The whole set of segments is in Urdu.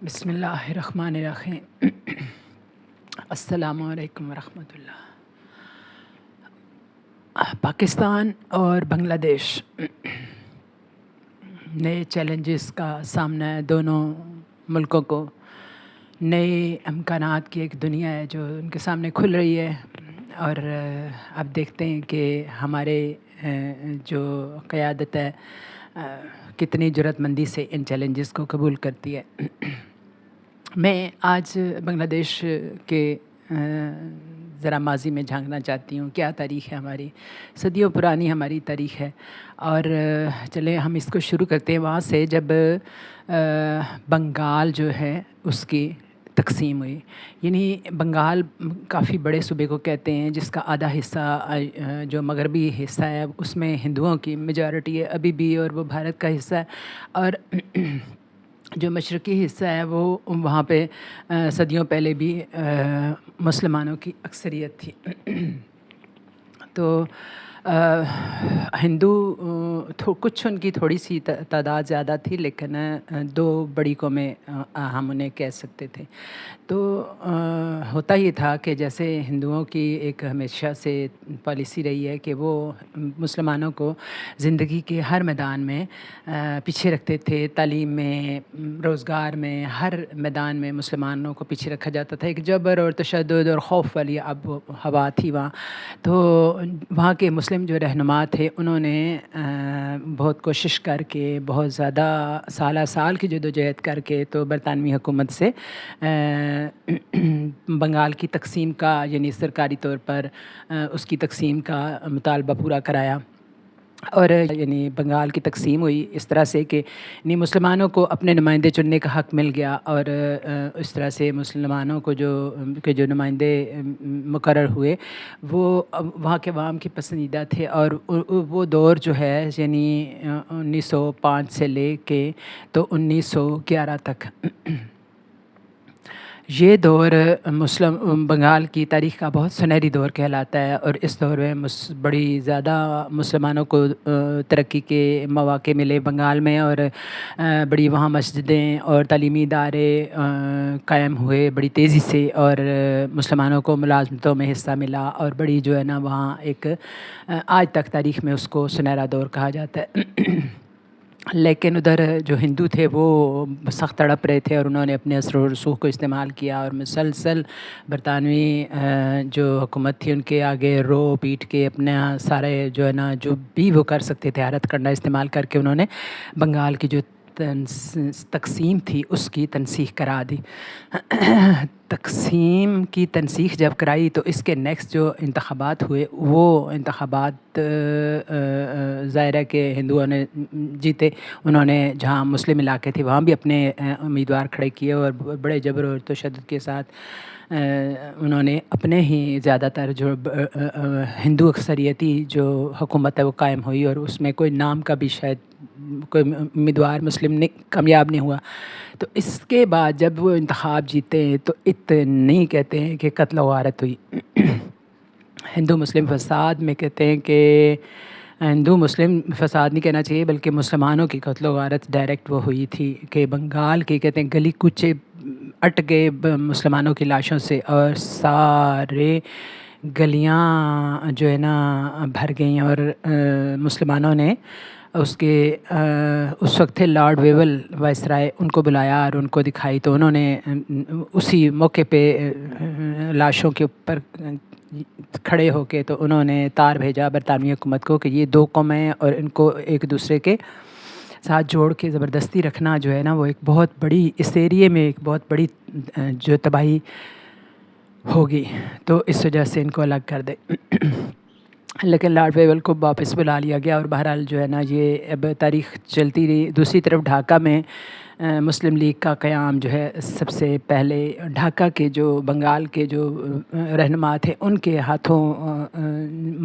بسم اللہ الرحمن الرحیم۔ السلام علیکم ورحمۃ اللہ۔ پاکستان اور بنگلہ دیش نئے چیلنجز کا سامنا ہے۔ دونوں ملکوں کو نئے امکانات کی ایک دنیا ہے جو ان کے سامنے کھل رہی ہے، اور اب دیکھتے ہیں کہ ہمارے جو قیادت ہے کتنی جرأت مندی سے ان چیلنجز کو قبول کرتی ہے۔ میں آج بنگلہ دیش کے ذرا ماضی میں جھانکنا چاہتی ہوں۔ کیا تاریخ ہے ہماری، صدیوں پرانی ہماری تاریخ ہے، اور چلیں ہم اس کو شروع کرتے ہیں وہاں سے جب بنگال جو ہے اس کی تقسیم ہوئی۔ یعنی بنگال کافی بڑے صوبے کو کہتے ہیں جس کا آدھا حصہ جو مغربی حصہ ہے اس میں ہندوؤں کی میجارٹی ہے ابھی بھی، اور وہ بھارت کا حصہ ہے، اور جو مشرقی حصہ ہے وہ وہاں پہ صدیوں پہلے بھی مسلمانوں کی اکثریت تھی۔ تو ہندو کچھ ان کی تھوڑی سی تعداد زیادہ تھی، لیکن دو بڑی قومیں ہم انہیں کہہ سکتے تھے۔ تو ہوتا یہ تھا کہ جیسے ہندوؤں کی ایک ہمیشہ سے پالیسی رہی ہے کہ وہ مسلمانوں کو زندگی کے ہر میدان میں پیچھے رکھتے تھے، تعلیم میں، روزگار میں، ہر میدان میں مسلمانوں کو پیچھے رکھا جاتا تھا۔ ایک جبر اور تشدد اور خوف والی اب ہوا تھی وہاں۔ تو وہاں کے مسلم جو رہنما تھے انہوں نے بہت کوشش کر کے، بہت زیادہ سالہ سال کی جدوجہد کر کے تو برطانوی حکومت سے بنگال کی تقسیم کا، یعنی سرکاری طور پر اس کی تقسیم کا مطالبہ پورا کرایا، اور یعنی بنگال کی تقسیم ہوئی اس طرح سے کہ مسلمانوں کو اپنے نمائندے چننے کا حق مل گیا، اور اس طرح سے مسلمانوں کو جو نمائندے مقرر ہوئے وہ وہاں کے عوام کی پسندیدہ تھے، اور وہ دور جو ہے یعنی 1905 سے لے کے تو 1911 تک، یہ دور بنگال کی تاریخ کا بہت سنہری دور کہلاتا ہے، اور اس دور میں بڑی زیادہ مسلمانوں کو ترقی کے مواقع ملے بنگال میں، اور بڑی وہاں مسجدیں اور تعلیمی ادارے قائم ہوئے بڑی تیزی سے، اور مسلمانوں کو ملازمتوں میں حصہ ملا، اور بڑی جو ہے نا وہاں ایک آج تک تاریخ میں اس کو سنہرا دور کہا جاتا ہے۔ لیکن ادھر جو ہندو تھے وہ سخت تڑپ رہے تھے، اور انہوں نے اپنے اثر و رسوخ کو استعمال کیا، اور مسلسل برطانوی جو حکومت تھی ان کے آگے رو پیٹ کے اپنا سارے جو ہے نا جو بھی وہ کر سکتے تھے حیرت کرنا استعمال کر کے انہوں نے بنگال کی جو تقسیم تھی اس کی تنسیخ کرا دی۔ تقسیم کی تنسیخ جب کرائی تو اس کے نیکسٹ جو انتخابات ہوئے وہ انتخابات ظاہر ہے کہ ہندوؤں نے جیتے۔ انہوں نے جہاں مسلم علاقے تھے وہاں بھی اپنے امیدوار کھڑے کیے، اور بڑے جبر اور تشدد کے ساتھ انہوں نے اپنے ہی زیادہ تر جو ہندو اکثریتی جو حکومت ہے وہ قائم ہوئی، اور اس میں کوئی نام کا بھی شاید کوئی امیدوار مسلم کامیاب نہیں ہوا۔ تو اس کے بعد جب وہ انتخاب جیتے تو اتنی کہتے ہیں کہ قتل و غارت ہوئی۔ ہندو مسلم فساد میں کہتے ہیں کہ ہندو مسلم فساد نہیں کہنا چاہیے بلکہ مسلمانوں کی قتل و غارت ڈائریکٹ وہ ہوئی تھی، کہ بنگال کے کہتے ہیں گلی کوچے اٹ گئے مسلمانوں کی لاشوں سے، اور سارے گلیاں جو ہے نا بھر گئیں، اور مسلمانوں نے اس وقت تھے لارڈ ویول وائسرائے، ان کو بلایا اور ان کو دکھائی، تو انہوں نے اسی موقع پہ لاشوں کے اوپر کھڑے ہو کے تو انہوں نے تار بھیجا برطانوی حکومت کو کہ یہ دو قومیں اور ان کو ایک دوسرے کے ساتھ جوڑ کے زبردستی رکھنا جو ہے نا وہ ایک بہت بڑی اس ایریے میں ایک بہت بڑی جو تباہی ہوگی، تو اس وجہ سے ان کو الگ کر دے۔ لیکن لارڈ ویول کو واپس بلا لیا گیا، اور بہرحال جو ہے نا یہ اب تاریخ چلتی رہی۔ دوسری طرف ڈھاکہ میں مسلم لیگ کا قیام جو ہے سب سے پہلے ڈھاکہ کے جو بنگال کے جو رہنما تھے ان کے ہاتھوں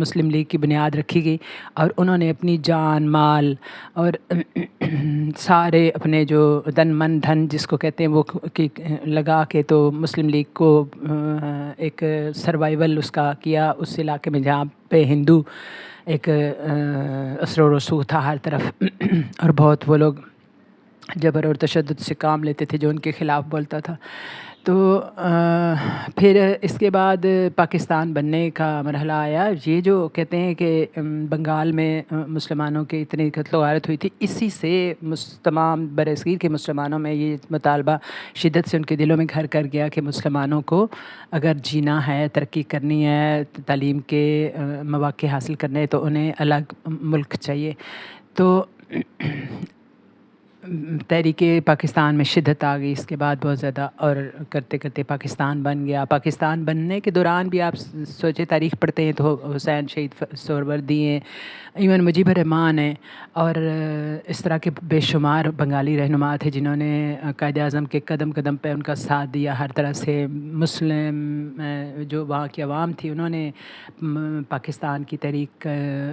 مسلم لیگ کی بنیاد رکھی گئی، اور انہوں نے اپنی جان مال اور سارے اپنے جو من دھن جس کو کہتے ہیں وہ لگا کے تو مسلم لیگ کو ایک سروائیول اس کا کیا اس علاقے میں جہاں پہ ہندو ایک اثر و رسوخ تھا ہر طرف، اور بہت وہ لوگ جبر اور تشدد سے کام لیتے تھے، جو ان کے خلاف بولتا تھا۔ تو پھر اس کے بعد پاکستان بننے کا مرحلہ آیا۔ یہ جو کہتے ہیں کہ بنگال میں مسلمانوں کی اتنی قتل و غارت ہوئی تھی، اسی سے تمام برصغیر کے مسلمانوں میں یہ مطالبہ شدت سے ان کے دلوں میں گھر کر گیا کہ مسلمانوں کو اگر جینا ہے، ترقی کرنی ہے، تعلیم کے مواقع حاصل کرنے ہیں، تو انہیں الگ ملک چاہیے۔ تو تحریک پاکستان میں شدت آ گئی اس کے بعد بہت زیادہ، اور کرتے کرتے پاکستان بن گیا۔ پاکستان بننے کے دوران بھی آپ سوچے، تاریخ پڑھتے ہیں تو حسین شہید سہروردی ہیں، ایون مجیب الرحمن ہیں، اور اس طرح کے بے شمار بنگالی رہنما تھے جنہوں نے قائد اعظم کے قدم قدم پہ ان کا ساتھ دیا ہر طرح سے۔ مسلم جو وہاں کی عوام تھی، انہوں نے پاکستان کی تحریک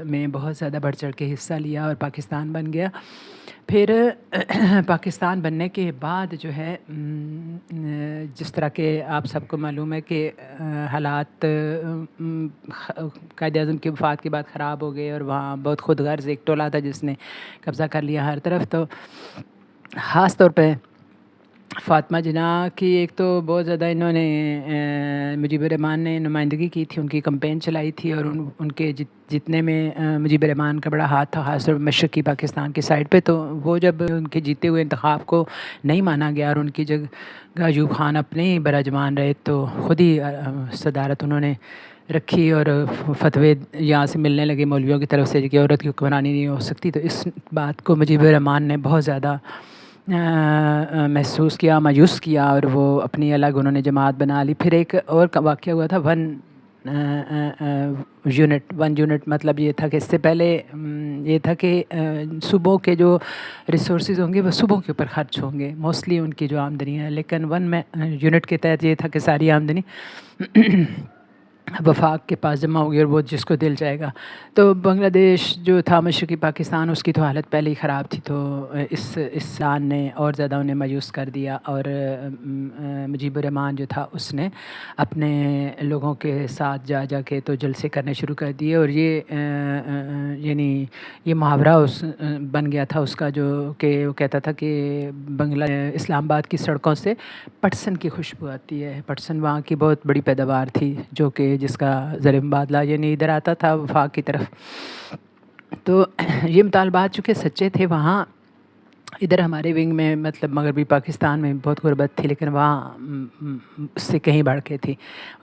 میں بہت زیادہ بڑھ چڑھ کے حصہ لیا اور پاکستان بن گیا۔ پھر پاکستان بننے کے بعد جو ہے، جس طرح کہ آپ سب کو معلوم ہے کہ حالات قائد اعظم کی وفات کے بعد خراب ہو گئے، اور وہاں بہت خود غرض ایک ٹولہ تھا جس نے قبضہ کر لیا ہر طرف۔ تو خاص طور پہ فاطمہ جناح کی ایک تو بہت زیادہ انہوں نے مجیب الرحمن نے نمائندگی کی تھی، ان کی کمپین چلائی تھی، اور ان کے جتنے میں مجیب الرحمن کا بڑا ہاتھ تھا، خاص طور پر مشرقی پاکستان کی سائڈ پہ۔ تو وہ جب ان کے جیتے ہوئے انتخاب کو نہیں مانا گیا اور ان کی جگہ ایوب خان اپنے ہی براجمان رہے، تو خود ہی صدارت انہوں نے رکھی، اور فتوے یہاں سے ملنے لگے مولویوں کی طرف سے کہ عورت کی حکمرانی نہیں ہو سکتی۔ تو اس بات کو مجیب الرحمن نے بہت زیادہ محسوس کیا، مایوس کیا، اور وہ اپنی الگ انہوں نے جماعت بنا لی۔ پھر ایک اور واقعہ ہوا تھا، ون یونٹ، مطلب یہ تھا کہ اس سے پہلے یہ تھا کہ صوبوں کے جو ریسورسز ہوں گے وہ صوبوں کے اوپر خرچ ہوں گے، موسٹلی ان کی جو آمدنی ہے، لیکن ون یونٹ کے تحت یہ تھا کہ ساری آمدنی وفاق کے پاس جمع ہوگی، اور وہ جس کو دل جائے گا۔ تو بنگلہ دیش جو تھا، مشرقی پاکستان، اس کی تو حالت پہلے ہی خراب تھی، تو اس سان نے اور زیادہ انہیں مایوس کر دیا، اور مجیب الرحمن جو تھا اس نے اپنے لوگوں کے ساتھ جا کے تو جلسے کرنے شروع کر دیے، اور یہ یعنی یہ محاورہ بن گیا تھا اس کا، جو کہ وہ کہتا تھا کہ اسلام آباد کی سڑکوں سے پٹسن کی خوشبو آتی ہے۔ پٹسن وہاں کی بہت بڑی پیداوار تھی، جو کہ جس کا زر مبادلہ یعنی ادھر آتا تھا وفاق کی طرف۔ تو یہ مطالبات چونکہ سچے تھے وہاں، ادھر ہمارے ونگ میں مطلب مغربی پاکستان میں بہت غربت تھی، لیکن وہاں اس سے کہیں بڑھ کے تھی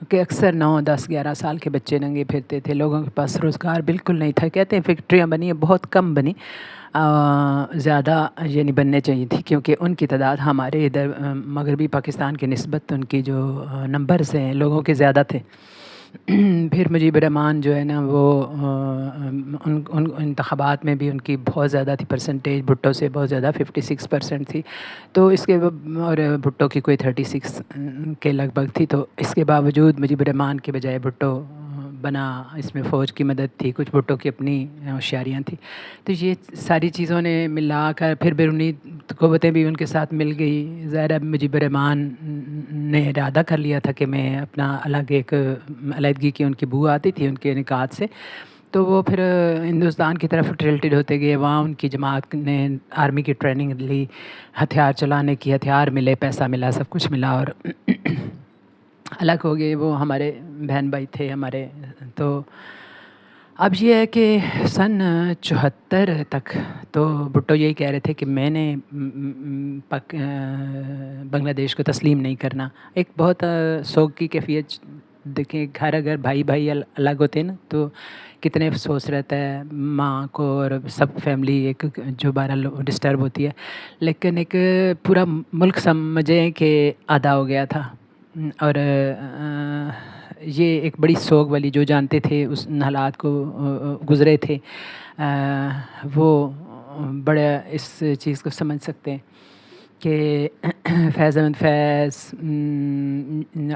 کہ اکثر 9, 10, 11 سال کے بچے ننگے پھرتے تھے، لوگوں کے پاس روزگار بالکل نہیں تھا۔ کہتے ہیں فیکٹریاں بنی ہیں، بہت کم بنی، زیادہ یعنی بننے چاہیے تھی، کیونکہ ان کی تعداد ہمارے ادھر مغربی پاکستان کی نسبت ان کی جو نمبرز ہیں لوگوں کے زیادہ تھے۔ پھر مجیب الرحمن جو ہے نا، وہ ان انتخابات میں بھی ان کی بہت زیادہ تھی پرسنٹیج، بھٹو سے بہت زیادہ، 56% تھی۔ تو اس کے اور بھٹو کی کوئی 36 کے لگ بھگ تھی۔ تو اس کے باوجود مجیب الرحمن کے بجائے بھٹو بنا، اس میں فوج کی مدد تھی، کچھ بھٹو کی اپنی ہوشیاریاں تھیں۔ تو یہ ساری چیزوں نے ملا کر پھر بیرونی قوتیں بھی ان کے ساتھ مل گئی۔ ظاہر مجیب الرحمن نے ارادہ کر لیا تھا کہ میں اپنا الگ ایک علیحدگی کی، ان کی بو آتی تھی ان کے نکات سے، تو وہ پھر ہندوستان کی طرف ٹلٹڈ ہوتے گئے۔ وہاں ان کی جماعت نے آرمی کی ٹریننگ لی، ہتھیار چلانے کی، ہتھیار ملے، پیسہ ملا، سب کچھ ملا، اور الگ ہو گئے۔ وہ ہمارے بہن بھائی تھے ہمارے۔ تو اب یہ ہے کہ سن 74 تک تو بھٹو یہی کہہ رہے تھے کہ میں نے بنگلہ دیش کو تسلیم نہیں کرنا۔ ایک بہت سوگ کی کیفیت دیکھیں، گھر اگر بھائی بھائی الگ ہوتے ہیں نا تو کتنے افسوس رہتا ہے ماں کو، اور سب فیملی ایک جو بہرحال ڈسٹرب ہوتی ہے، لیکن ایک پورا ملک سمجھیں کہ آدھا ہو گیا تھا، اور یہ ایک بڑی سوگ والی، جو جانتے تھے اس حالات کو گزرے تھے، وہ بڑے اس چیز کو سمجھ سکتے ہیں کہ فیض احمد فیض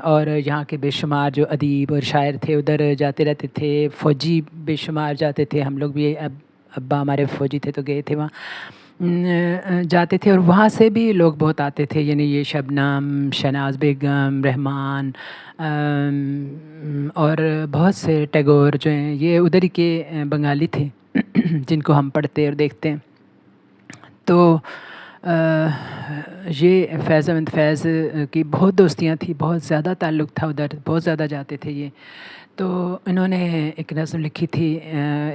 اور یہاں کے بے شمار جو ادیب اور شاعر تھے ادھر جاتے رہتے تھے، فوجی بے شمار جاتے تھے، ہم لوگ بھی ابا ہمارے فوجی تھے تو گئے تھے وہاں، جاتے تھے، اور وہاں سے بھی لوگ بہت آتے تھے، یعنی یہ شبنم، شہناز بیگم، رحمان اور بہت سے ٹیگور جو ہیں، یہ ادھر ہی کے بنگالی تھے جن کو ہم پڑھتے اور دیکھتے ہیں۔ تو یہ فیض احمد فیض کی بہت دوستیاں تھیں، بہت زیادہ تعلق تھا ادھر، بہت زیادہ جاتے تھے یہ. تو انہوں نے ایک نظم لکھی تھی،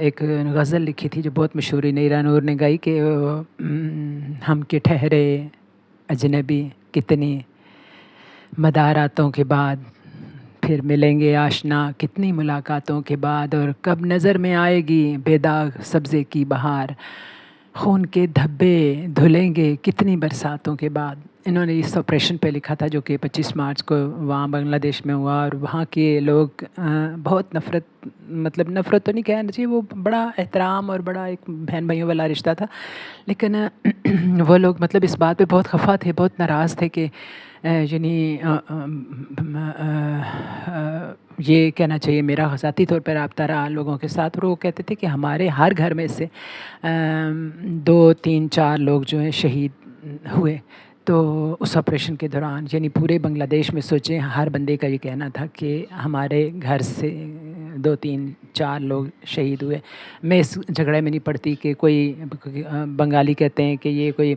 ایک غزل لکھی تھی جو بہت مشہور ہے، نیرا نور نے گائی کہ ہم کے ٹھہرے اجنبی کتنی مداراتوں کے بعد، پھر ملیں گے آشنا کتنی ملاقاتوں کے بعد، اور کب نظر میں آئے گی بے داغ سبزے کی بہار، خون کے دھبے دھلیں گے کتنی برساتوں کے بعد. انہوں نے اس آپریشن پہ لکھا تھا جو کہ 25 مارچ کو وہاں بنگلہ دیش میں ہوا، اور وہاں کے لوگ بہت مطلب نفرت تو نہیں کہنا چاہیے، وہ بڑا احترام اور بڑا ایک بہن بھائیوں والا رشتہ تھا، لیکن وہ لوگ مطلب اس بات پہ بہت خفا تھے، بہت ناراض تھے کہ یعنی یہ کہنا چاہیے میرا ذاتی طور پر رابطہ رہا لوگوں کے ساتھ، اور وہ کہتے تھے کہ ہمارے ہر گھر میں سے 2 3 4 لوگ جو ہیں شہید ہوئے. تو اس آپریشن کے دوران یعنی پورے بنگلہ دیش میں سوچیں ہر بندے کا یہ کہنا تھا کہ ہمارے گھر سے 2 3 4 لوگ شہید ہوئے. میں اس جھگڑے میں نہیں پڑتی کہ کوئی بنگالی کہتے ہیں کہ یہ کوئی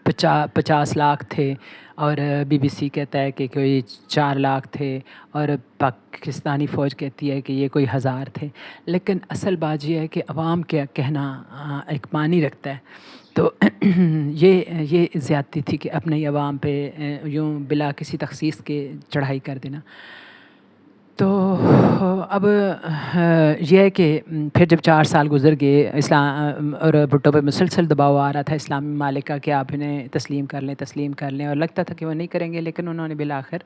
50 لاکھ تھے، اور بی بی سی کہتا ہے کہ کوئی 4 لاکھ تھے، اور پاکستانی فوج کہتی ہے کہ یہ کوئی 1000 تھے. لیکن اصل بات یہ ہے کہ عوام کیا کہنا ایک معنی رکھتا ہے. تو یہ زیادتی تھی کہ اپنے عوام پہ یوں بلا کسی تخصیص کے چڑھائی کر دینا. تو اب یہ ہے کہ پھر جب 4 سال گزر گئے، اسلام اور بھٹو پہ مسلسل دباؤ آ رہا تھا اسلامی ممالک کا کہ آپ انہیں تسلیم کر لیں، اور لگتا تھا کہ وہ نہیں کریں گے، لیکن انہوں نے بالآخر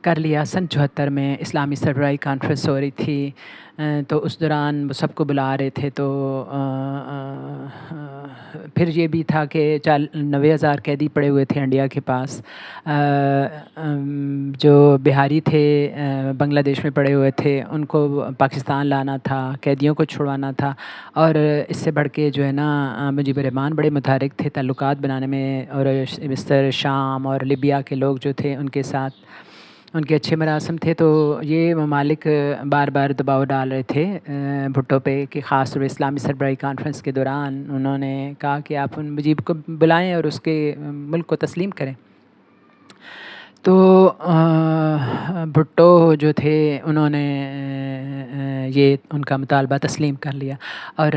کر لیا. سن 74 میں اسلامی سربراہی کانفرنس ہو رہی تھی، تو اس دوران وہ سب کو بلا رہے تھے. تو پھر یہ بھی تھا کہ 90,000 قیدی پڑے ہوئے تھے انڈیا کے پاس، جو بہاری تھے بنگلہ دیش میں پڑے ہوئے تھے، ان کو پاکستان لانا تھا، قیدیوں کو چھڑوانا تھا. اور اس سے بڑھ کے جو ہے نا مجیب الرحمان بڑے متحرک تھے تعلقات بنانے میں، اور مصر، شام اور لیبیا کے لوگ جو تھے ان کے ساتھ ان کے اچھے مراسم تھے. تو یہ ممالک بار بار دباؤ ڈال رہے تھے بھٹو پہ کہ خاص طور پہ اسلامی سربراہی کانفرنس کے دوران انہوں نے کہا کہ آپ ان مجیب کو بلائیں اور اس کے ملک کو تسلیم کریں. تو بھٹو جو تھے انہوں نے یہ ان کا مطالبہ تسلیم کر لیا، اور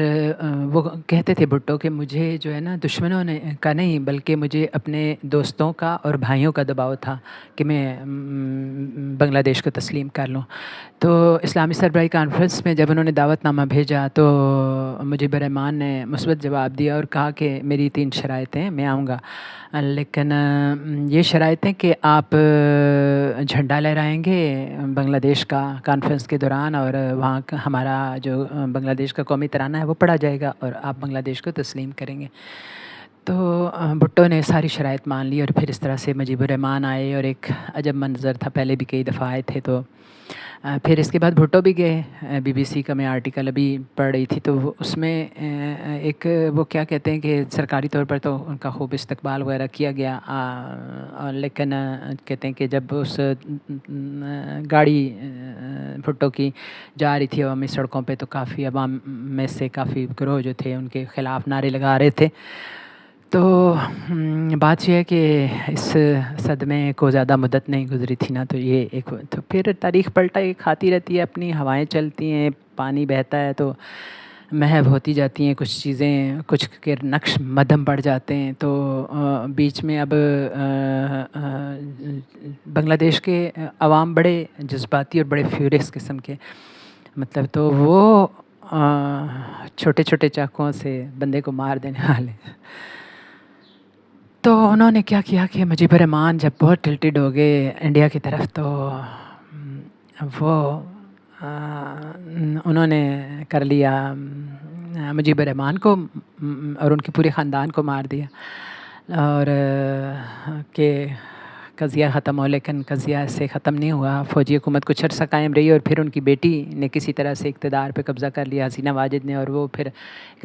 وہ کہتے تھے بھٹو کہ مجھے جو ہے نا دشمنوں نے کا نہیں بلکہ مجھے اپنے دوستوں کا اور بھائیوں کا دباؤ تھا کہ میں بنگلہ دیش کو تسلیم کر لوں. تو اسلامی سربراہی کانفرنس میں جب انہوں نے دعوت نامہ بھیجا تو مجیب الرحمان نے مثبت جواب دیا اور کہا کہ میری 3 شرائطیں، میں آؤں گا، لیکن یہ شرائطیں کہ آپ جھنڈا لہرائیں گے بنگلہ دیش کا کانفرنس کے دوران، اور وہاں کا ہمارا جو بنگلہ دیش کا قومی ترانہ ہے وہ پڑھا جائے گا، اور آپ بنگلہ دیش کو تسلیم کریں گے. تو بھٹو نے ساری شرائط مان لی، اور پھر اس طرح سے مجیب الرحمان آئے، اور ایک عجب منظر تھا. پہلے بھی کئی دفعہ آئے تھے. تو پھر اس کے بعد بھٹو بھی گئے. بی بی سی کا میں آرٹیکل ابھی پڑھ رہی تھی، تو اس میں ایک وہ کیا کہتے ہیں کہ سرکاری طور پر تو ان کا خوب استقبال وغیرہ کیا گیا، لیکن کہتے ہیں کہ جب اس گاڑی بھٹو کی جا رہی تھی عوامی سڑکوں پہ، تو کافی عوام میں سے کافی گروہ جو تھے ان کے خلاف نعرے لگا رہے تھے. تو بات یہ ہے کہ اس صدمے کو زیادہ مدت نہیں گزری تھی نا، تو یہ ایک تو پھر تاریخ پلٹا یہ کھاتی رہتی ہے، اپنی ہوائیں چلتی ہیں، پانی بہتا ہے تو محو ہوتی جاتی ہیں کچھ چیزیں، کچھ کے نقش مدھم پڑ جاتے ہیں. تو بیچ میں اب بنگلہ دیش کے عوام بڑے جذباتی اور بڑے فیورس قسم کے، مطلب تو وہ چھوٹے چھوٹے چاقوؤں سے بندے کو مار دینے والے. تو انہوں نے کیا کیا کہ مجیب الرحمان جب بہت ٹلٹڈ ہو گئے انڈیا کی طرف، تو وہ انہوں نے کر لیا مجیب الرحمان کو اور ان کے پورے خاندان کو مار دیا، اور کہ قضیہ ختم ہو. لیکن قضیہ سے ختم نہیں ہوا. فوجی حکومت کچھ عرصہ قائم رہی، اور پھر ان کی بیٹی نے کسی طرح سے اقتدار پہ قبضہ کر لیا، حسینہ واجد نے، اور وہ پھر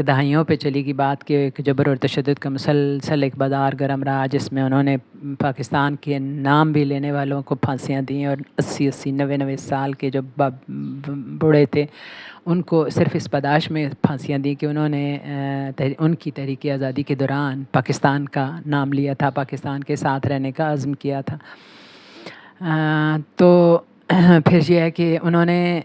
دہائیوں پہ چلی گئی بات کہ ایک جبر اور تشدد کا مسلسل ایک بازار گرم رہا، جس میں انہوں نے پاکستان کے نام بھی لینے والوں کو پھانسیاں دیں، اور 80 90 سال کے جو بوڑھے تھے ان کو صرف اس پاداش میں پھانسیاں دی کہ انہوں نے ان کی تحریک آزادی کے دوران پاکستان کا نام لیا تھا، پاکستان کے ساتھ رہنے کا عزم کیا تھا۔ تو پھر یہ ہے کہ انہوں نے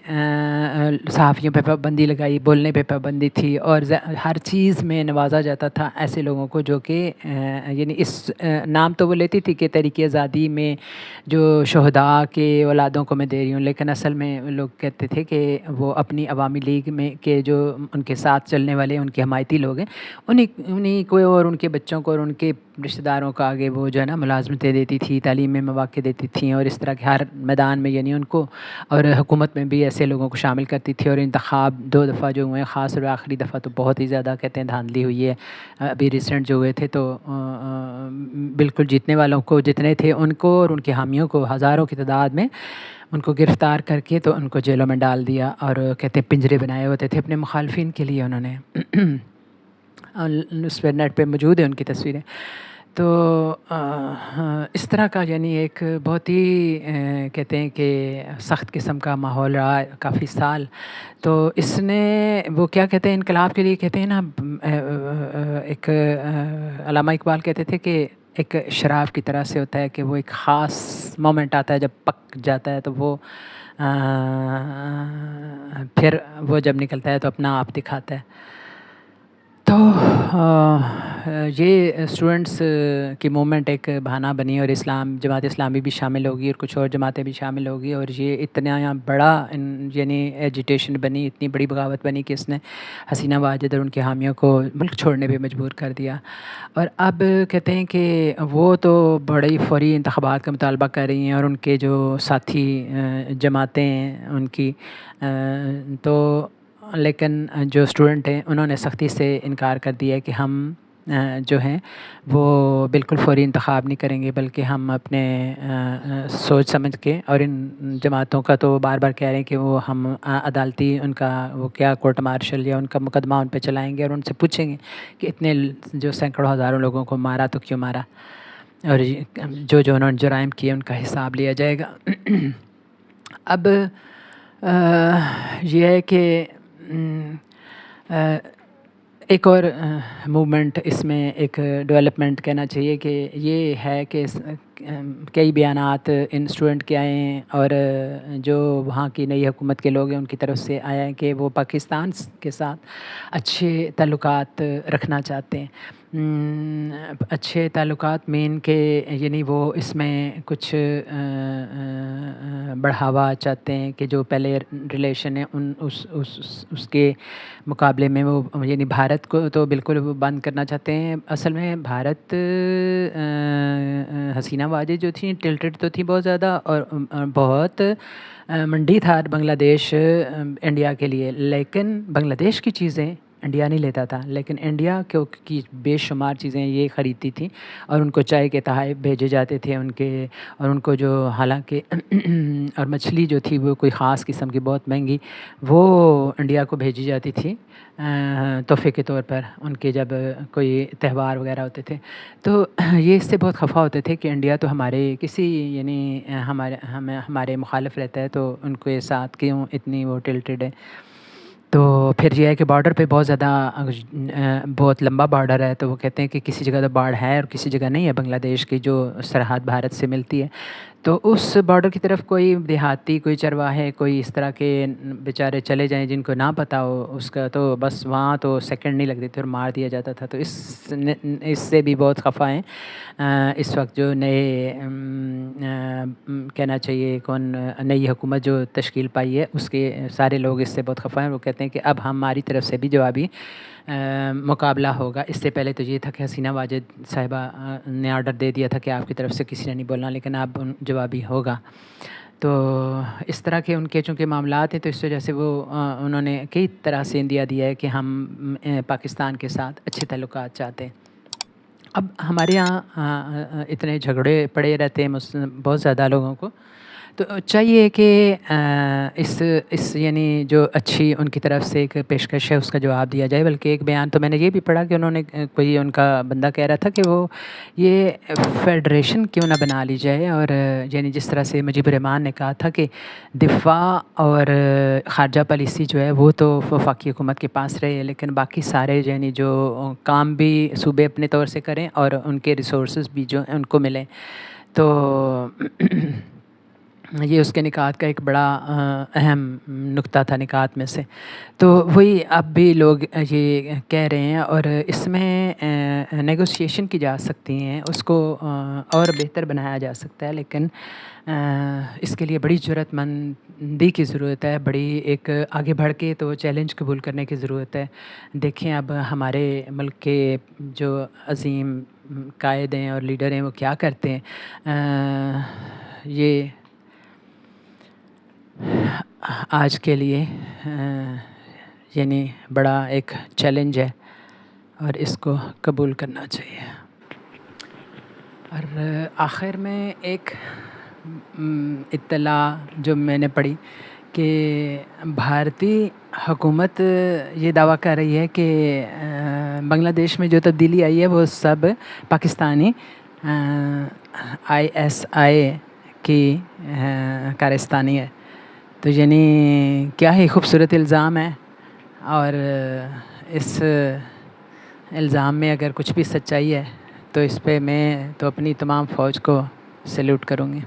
صحافیوں پہ پابندی لگائی، بولنے پہ پابندی تھی، اور ہر چیز میں نوازا جاتا تھا ایسے لوگوں کو جو کہ یعنی اس نام تو وہ لیتی تھی کہ تحریک آزادی میں جو شہداء کے اولادوں کو میں دے رہی ہوں، لیکن اصل میں لوگ کہتے تھے کہ وہ اپنی عوامی لیگ میں کے جو ان کے ساتھ چلنے والے ان کے حمایتی لوگ ہیں انہیں کو اور ان کے بچوں کو اور ان کے رشتہ داروں کو آگے وہ جو ہے نا ملازمتیں دیتی تھی، تعلیم میں مواقع دیتی تھیں، اور اس طرح کے ہر میدان میں یعنی ان کو، اور حکومت میں بھی ایسے لوگوں کو شامل کرتی تھی۔ اور انتخاب 2 دفعہ جو ہوئے ہیں، خاص اور آخری دفعہ تو بہت ہی زیادہ کہتے ہیں دھاندلی ہوئی ہے، ابھی ریسنٹ جو ہوئے تھے تو بالکل جیتنے والوں کو جتنے تھے ان کو اور ان کے حامیوں کو ہزاروں کی تعداد میں ان کو گرفتار کر کے تو ان کو جیلوں میں ڈال دیا، اور کہتے ہیں پنجرے بنائے ہوتے تھے اپنے مخالفین کے لیے انہوں نے اس پہ نیٹ پہ موجود ہے ان کی تصویریں۔ تو اس طرح کا یعنی ایک بہت ہی کہتے ہیں کہ سخت قسم کا ماحول رہا کافی سال۔ تو اس نے وہ کیا کہتے ہیں انقلاب کے لیے کہتے ہیں نا، ایک علامہ اقبال کہتے تھے کہ ایک شراب کی طرح سے ہوتا ہے کہ وہ ایک خاص مومنٹ آتا ہے جب پک جاتا ہے تو وہ پھر وہ جب نکلتا ہے تو اپنا آپ دکھاتا ہے۔ تو یہ اسٹوڈنٹس کی موومنٹ ایک بہانہ بنی، اور جماعت اسلامی بھی شامل ہوگی اور کچھ اور جماعتیں بھی شامل ہوگی، اور یہ اتنا بڑا یعنی ایجیٹیشن بنی، اتنی بڑی بغاوت بنی کہ اس نے حسینہ واجد اور ان کے حامیوں کو ملک چھوڑنے پہ مجبور کر دیا۔ اور اب کہتے ہیں کہ وہ تو بڑی فوری انتخابات کا مطالبہ کر رہی ہیں، اور ان کے جو ساتھی جماعتیں ہیں ان کی تو، لیکن جو اسٹوڈنٹ ہیں انہوں نے سختی سے انکار کر دیا ہے کہ ہم جو ہیں وہ بالکل فوری انتخاب نہیں کریں گے، بلکہ ہم اپنے سوچ سمجھ کے، اور ان جماعتوں کا تو بار بار کہہ رہے ہیں کہ وہ ہم عدالتی ان کا وہ کیا کورٹ مارشل یا ان کا مقدمہ ان پہ چلائیں گے، اور ان سے پوچھیں گے کہ اتنے جو سینکڑوں ہزاروں لوگوں کو مارا تو کیوں مارا، اور جو انہوں نے جرائم کیے ان کا حساب لیا جائے گا۔ اب یہ ہے کہ ایک اور موومنٹ اس میں ایک ڈیولپمنٹ کہنا چاہیے کہ یہ ہے کہ کئی بیانات ان اسٹوڈنٹ کے آئے ہیں، اور جو وہاں کی نئی حکومت کے لوگ ہیں ان کی طرف سے آیا ہے کہ وہ پاکستان کے ساتھ اچھے تعلقات رکھنا چاہتے ہیں۔ اچھے تعلقات مین کے یعنی وہ اس میں کچھ بڑھاوا چاہتے ہیں کہ جو پہلے ریلیشن ہے اس کے مقابلے میں وہ یعنی بھارت کو تو بالکل وہ بند کرنا چاہتے ہیں۔ اصل میں بھارت حسینہ واجد جو تھیں ٹلٹڈ تو تھی بہت زیادہ، اور بہت منڈی تھا بنگلہ دیش انڈیا کے لیے، لیکن بنگلہ دیش کی چیزیں انڈیا نہیں لیتا تھا، لیکن انڈیا کی بے شمار چیزیں یہ خریدتی تھیں، اور ان کو چائے کے تحائف بھیجے جاتے تھے ان کے، اور ان کو جو حالانکہ اور مچھلی جو تھی وہ کوئی خاص قسم کی بہت مہنگی وہ انڈیا کو بھیجی جاتی تھی تحفے کے طور پر ان کے جب کوئی تہوار وغیرہ ہوتے تھے۔ تو یہ اس سے بہت خفا ہوتے تھے کہ انڈیا تو ہمارے کسی یعنی ہمارے مخالف رہتا ہے، تو ان کے ساتھ کیوں اتنی وہ ٹلٹڈ ہے۔ تو پھر یہ ہے کہ بارڈر پہ بہت زیادہ بہت لمبا بارڈر ہے، تو وہ کہتے ہیں کہ کسی جگہ تو باڑ ہے اور کسی جگہ نہیں ہے، بنگلہ دیش کی جو سرحد بھارت سے ملتی ہے، تو اس بارڈر کی طرف کوئی دیہاتی کوئی چرواہے کوئی اس طرح کے بیچارے چلے جائیں جن کو نہ پتہ ہو اس کا، تو بس وہاں تو سیکنڈ نہیں لگتے تھے اور مار دیا جاتا تھا۔ تو اس سے بھی بہت خفا ہیں اس وقت جو نئے کہنا چاہیے کون نئی حکومت جو تشکیل پائی ہے اس کے سارے لوگ اس سے بہت خفا ہیں۔ وہ کہتے ہیں کہ اب ہماری طرف سے بھی جوابی مقابلہ ہوگا۔ اس سے پہلے تو یہ تھا کہ حسینہ واجد صاحبہ نے آرڈر دے دیا تھا کہ آپ کی طرف سے کسی نے نہیں بولنا، لیکن اب جوابی ہوگا۔ تو اس طرح کے ان کے چونکہ معاملات ہیں، تو اس وجہ سے وہ انہوں نے کئی طرح سے اندیا دیا ہے کہ ہم پاکستان کے ساتھ اچھے تعلقات چاہتے ہیں۔ اب ہمارے یہاں اتنے جھگڑے پڑے رہتے ہیں بہت زیادہ لوگوں کو، تو چاہیے کہ اس یعنی جو اچھی ان کی طرف سے ایک پیشکش ہے اس کا جواب دیا جائے، بلکہ ایک بیان تو میں نے یہ بھی پڑھا کہ انہوں نے کوئی ان کا بندہ کہہ رہا تھا کہ وہ یہ فیڈریشن کیوں نہ بنا لی جائے، اور یعنی جس طرح سے مجیب الرحمان نے کہا تھا کہ دفاع اور خارجہ پالیسی جو ہے وہ تو وفاقی حکومت کے پاس رہے، لیکن باقی سارے یعنی جو کام بھی صوبے اپنے طور سے کریں اور ان کے ریسورسز بھی جو ہیں ان کو ملیں۔ تو یہ اس کے نکات کا ایک بڑا اہم نقطہ تھا نکات میں سے۔ تو وہی اب بھی لوگ یہ کہہ رہے ہیں، اور اس میں نیگوسیشن کی جا سکتی ہیں، اس کو اور بہتر بنایا جا سکتا ہے، لیکن اس کے لیے بڑی جرأت مندی کی ضرورت ہے، بڑی ایک آگے بڑھ کے تو چیلنج قبول کرنے کی ضرورت ہے۔ دیکھیں اب ہمارے ملک کے جو عظیم قائد ہیں اور لیڈر ہیں وہ کیا کرتے ہیں۔ یہ آج کے لیے یعنی بڑا ایک چیلنج ہے اور اس کو قبول کرنا چاہیے۔ اور آخر میں ایک اطلاع جو میں نے پڑھی کہ بھارتی حکومت یہ دعویٰ کر رہی ہے کہ بنگلہ دیش میں جو تبدیلی آئی ہے وہ سب پاکستانی ISI کی کارستانی ہے۔ تو یعنی کیا ہی خوبصورت الزام ہے، اور اس الزام میں اگر کچھ بھی سچائی ہے تو اس پہ میں تو اپنی تمام فوج کو سیلوٹ کروں گی۔